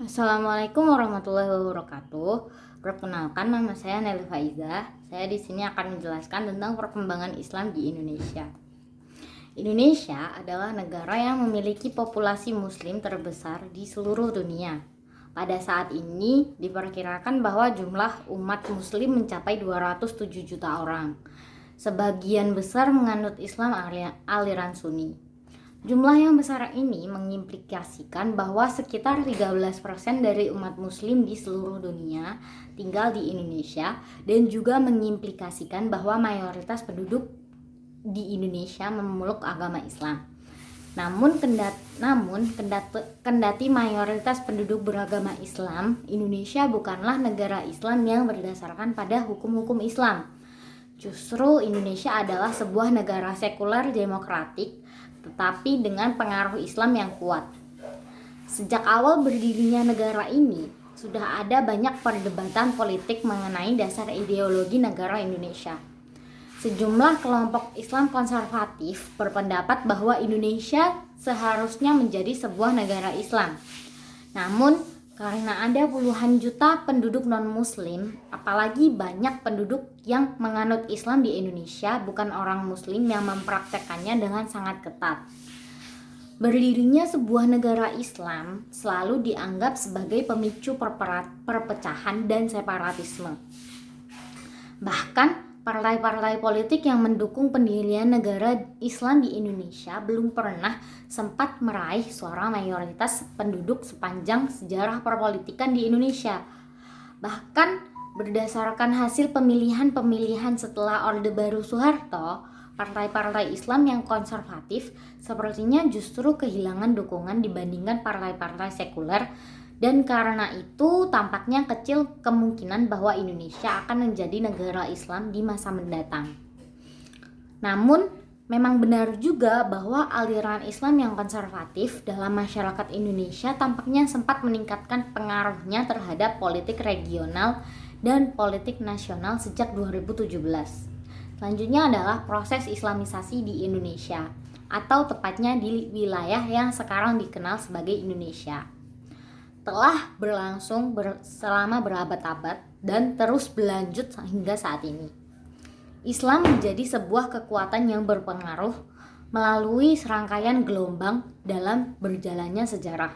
Assalamualaikum warahmatullahi wabarakatuh. Perkenalkan, nama saya Nelly Faiza. Saya di sini akan menjelaskan tentang perkembangan Islam di Indonesia. Indonesia adalah negara yang memiliki populasi muslim terbesar di seluruh dunia. Pada saat ini diperkirakan bahwa jumlah umat muslim mencapai 207 juta orang. Sebagian besar menganut Islam aliran Sunni. Jumlah yang besar ini mengimplikasikan bahwa sekitar 13% dari umat muslim di seluruh dunia tinggal di Indonesia, dan juga mengimplikasikan bahwa mayoritas penduduk di Indonesia memeluk agama Islam. Kendati mayoritas penduduk beragama Islam, Indonesia bukanlah negara Islam yang berdasarkan pada hukum-hukum Islam. Justru Indonesia adalah sebuah negara sekuler demokratik, tetapi dengan pengaruh Islam yang kuat. Sejak awal berdirinya negara ini, sudah ada banyak perdebatan politik mengenai dasar ideologi negara Indonesia. Sejumlah kelompok Islam konservatif berpendapat bahwa Indonesia seharusnya menjadi sebuah negara Islam. Namun, karena ada puluhan juta penduduk non-muslim, apalagi banyak penduduk yang menganut Islam di Indonesia bukan orang muslim yang mempraktekannya dengan sangat ketat. Berdirinya sebuah negara Islam selalu dianggap sebagai pemicu perpecahan dan separatisme. Bahkan partai-partai politik yang mendukung pendirian negara Islam di Indonesia belum pernah sempat meraih suara mayoritas penduduk sepanjang sejarah perpolitikan di Indonesia. Bahkan berdasarkan hasil pemilihan setelah Orde Baru Soeharto, partai-partai Islam yang konservatif sepertinya justru kehilangan dukungan dibandingkan partai-partai sekuler. Dan karena itu tampaknya kecil kemungkinan bahwa Indonesia akan menjadi negara Islam di masa mendatang. Namun memang benar juga bahwa aliran Islam yang konservatif dalam masyarakat Indonesia tampaknya sempat meningkatkan pengaruhnya terhadap politik regional dan politik nasional sejak 2017. Selanjutnya adalah proses Islamisasi di Indonesia, atau tepatnya di wilayah yang sekarang dikenal sebagai Indonesia. Telah berlangsung selama berabad-abad dan terus berlanjut hingga saat ini. Islam menjadi sebuah kekuatan yang berpengaruh melalui serangkaian gelombang dalam berjalannya sejarah.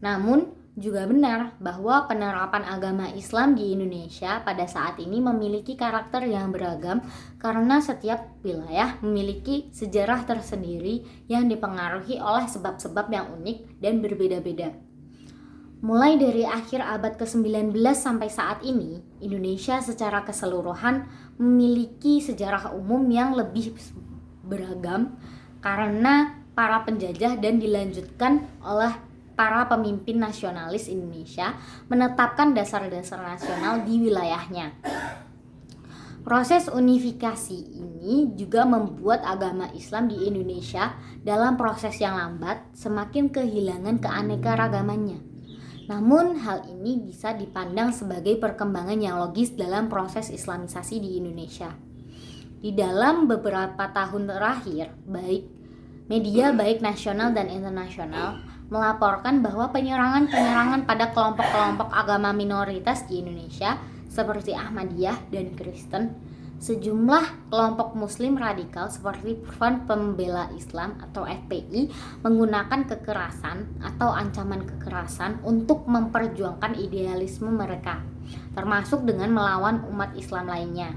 Namun, juga benar bahwa penerapan agama Islam di Indonesia pada saat ini memiliki karakter yang beragam karena setiap wilayah memiliki sejarah tersendiri yang dipengaruhi oleh sebab-sebab yang unik dan berbeda-beda. Mulai dari akhir abad ke-19 sampai saat ini, Indonesia secara keseluruhan memiliki sejarah umum yang lebih beragam karena para penjajah dan dilanjutkan oleh para pemimpin nasionalis Indonesia menetapkan dasar-dasar nasional di wilayahnya. Proses unifikasi ini juga membuat agama Islam di Indonesia dalam proses yang lambat semakin kehilangan keanekaragamannya. Namun hal ini bisa dipandang sebagai perkembangan yang logis dalam proses Islamisasi di Indonesia. Di dalam beberapa tahun terakhir, media baik nasional dan internasional melaporkan bahwa penyerangan pada kelompok-kelompok agama minoritas di Indonesia seperti Ahmadiyah dan Kristen, sejumlah kelompok muslim radikal seperti Front Pembela Islam atau FPI menggunakan kekerasan atau ancaman kekerasan untuk memperjuangkan idealisme mereka, termasuk dengan melawan umat Islam lainnya.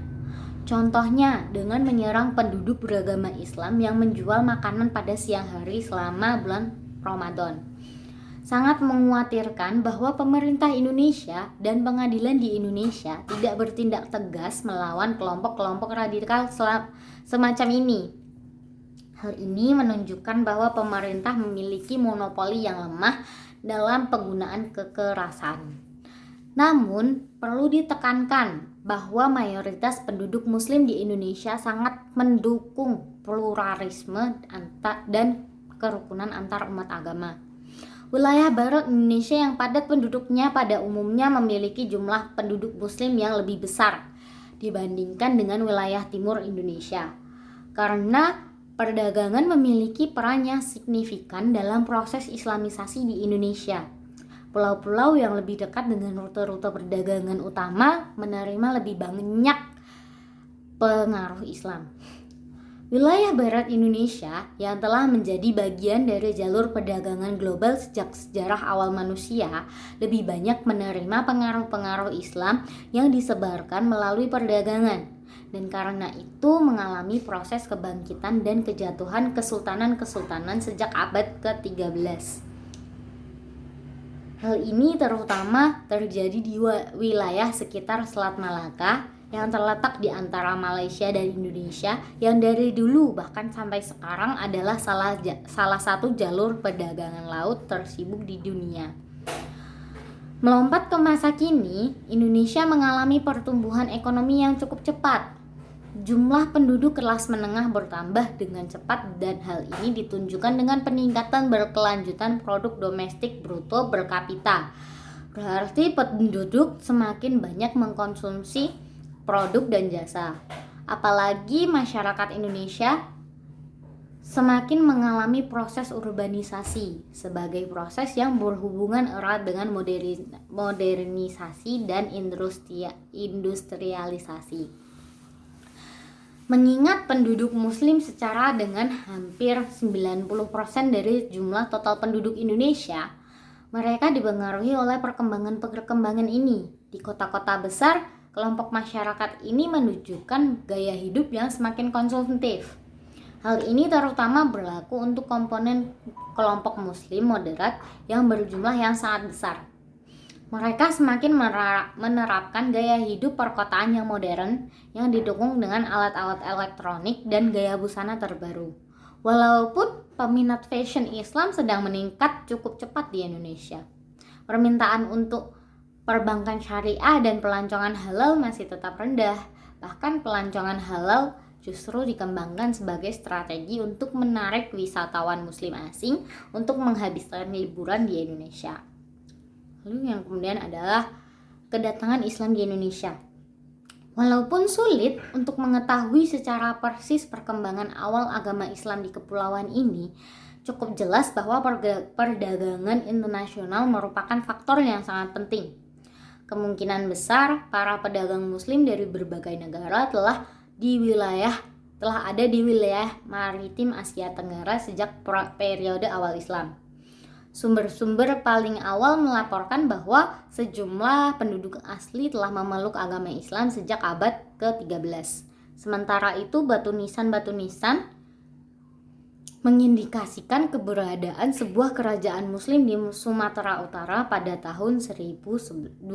Contohnya dengan menyerang penduduk beragama Islam yang menjual makanan pada siang hari selama bulan Ramadan. Sangat mengkhawatirkan bahwa pemerintah Indonesia dan pengadilan di Indonesia tidak bertindak tegas melawan kelompok-kelompok radikal semacam ini. Hal ini menunjukkan bahwa pemerintah memiliki monopoli yang lemah dalam penggunaan kekerasan. Namun, perlu ditekankan bahwa mayoritas penduduk muslim di Indonesia sangat mendukung pluralisme dan kerukunan antar umat agama. Wilayah barat Indonesia yang padat penduduknya pada umumnya memiliki jumlah penduduk muslim yang lebih besar dibandingkan dengan wilayah timur Indonesia. Karena perdagangan memiliki peran yang signifikan dalam proses Islamisasi di Indonesia. Pulau-pulau yang lebih dekat dengan rute-rute perdagangan utama menerima lebih banyak pengaruh Islam. Wilayah barat Indonesia yang telah menjadi bagian dari jalur perdagangan global sejak sejarah awal manusia lebih banyak menerima pengaruh-pengaruh Islam yang disebarkan melalui perdagangan, dan karena itu mengalami proses kebangkitan dan kejatuhan kesultanan-kesultanan sejak abad ke-13. Hal ini terutama terjadi di wilayah sekitar Selat Malaka yang terletak di antara Malaysia dan Indonesia, yang dari dulu bahkan sampai sekarang adalah salah satu jalur perdagangan laut tersibuk di dunia. Melompat ke masa kini, Indonesia mengalami pertumbuhan ekonomi yang cukup cepat. Jumlah penduduk kelas menengah bertambah dengan cepat, dan hal ini ditunjukkan dengan peningkatan berkelanjutan produk domestik bruto per kapita. Berarti penduduk semakin banyak mengkonsumsi produk dan jasa. Apalagi masyarakat Indonesia semakin mengalami proses urbanisasi sebagai proses yang berhubungan erat dengan modernisasi dan industrialisasi. Mengingat penduduk muslim secara dengan hampir 90% dari jumlah total penduduk Indonesia, mereka dipengaruhi oleh perkembangan ini. Di kota-kota besar, kelompok masyarakat ini menunjukkan gaya hidup yang semakin konsumtif. Hal ini terutama berlaku untuk komponen kelompok muslim moderat yang berjumlah yang sangat besar. Mereka semakin menerapkan gaya hidup perkotaan yang modern yang didukung dengan alat-alat elektronik dan gaya busana terbaru. Walaupun peminat fashion Islam sedang meningkat cukup cepat di Indonesia, permintaan untuk perbankan syariah dan pelancongan halal masih tetap rendah. Bahkan pelancongan halal justru dikembangkan sebagai strategi untuk menarik wisatawan muslim asing untuk menghabiskan liburan di Indonesia. Lalu yang kemudian adalah kedatangan Islam di Indonesia. Walaupun sulit untuk mengetahui secara persis perkembangan awal agama Islam di kepulauan ini, cukup jelas bahwa perdagangan internasional merupakan faktor yang sangat penting. Kemungkinan besar para pedagang muslim dari berbagai negara telah ada di wilayah maritim Asia Tenggara sejak periode awal Islam. Sumber-sumber paling awal melaporkan bahwa sejumlah penduduk asli telah memeluk agama Islam sejak abad ke-13. Sementara itu batu nisan mengindikasikan keberadaan sebuah kerajaan muslim di Sumatera Utara pada tahun 1211.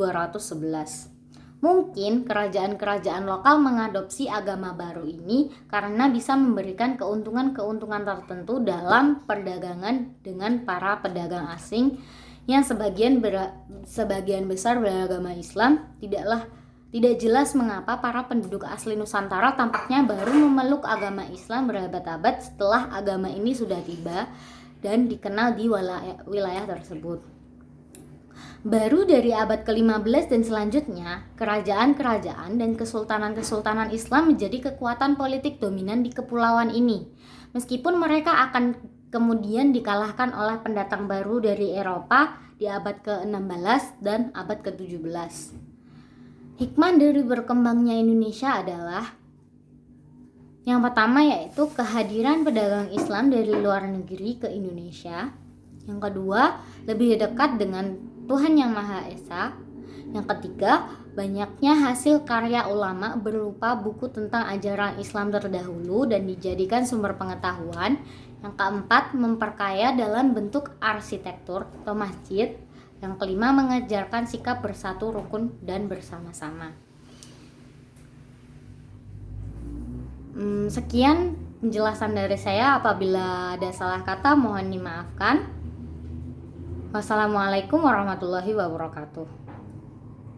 Mungkin kerajaan-kerajaan lokal mengadopsi agama baru ini karena bisa memberikan keuntungan-keuntungan tertentu dalam perdagangan dengan para pedagang asing yang sebagian besar beragama Islam. Tidak jelas mengapa para penduduk asli Nusantara tampaknya baru memeluk agama Islam berabad-abad setelah agama ini sudah tiba dan dikenal di wilayah tersebut. Baru dari abad ke-15 dan selanjutnya, kerajaan-kerajaan dan kesultanan-kesultanan Islam menjadi kekuatan politik dominan di kepulauan ini. Meskipun mereka akan kemudian dikalahkan oleh pendatang baru dari Eropa di abad ke-16 dan abad ke-17. Hikmah dari berkembangnya Indonesia adalah yang pertama yaitu kehadiran pedagang Islam dari luar negeri ke Indonesia. Yang kedua, lebih dekat dengan Tuhan Yang Maha Esa. Yang ketiga, banyaknya hasil karya ulama berupa buku tentang ajaran Islam terdahulu dan dijadikan sumber pengetahuan. Yang keempat, memperkaya dalam bentuk arsitektur atau masjid. Yang kelima, mengajarkan sikap bersatu, rukun, dan bersama-sama. Sekian penjelasan dari saya. Apabila ada salah kata, mohon dimaafkan. Wassalamualaikum warahmatullahi wabarakatuh.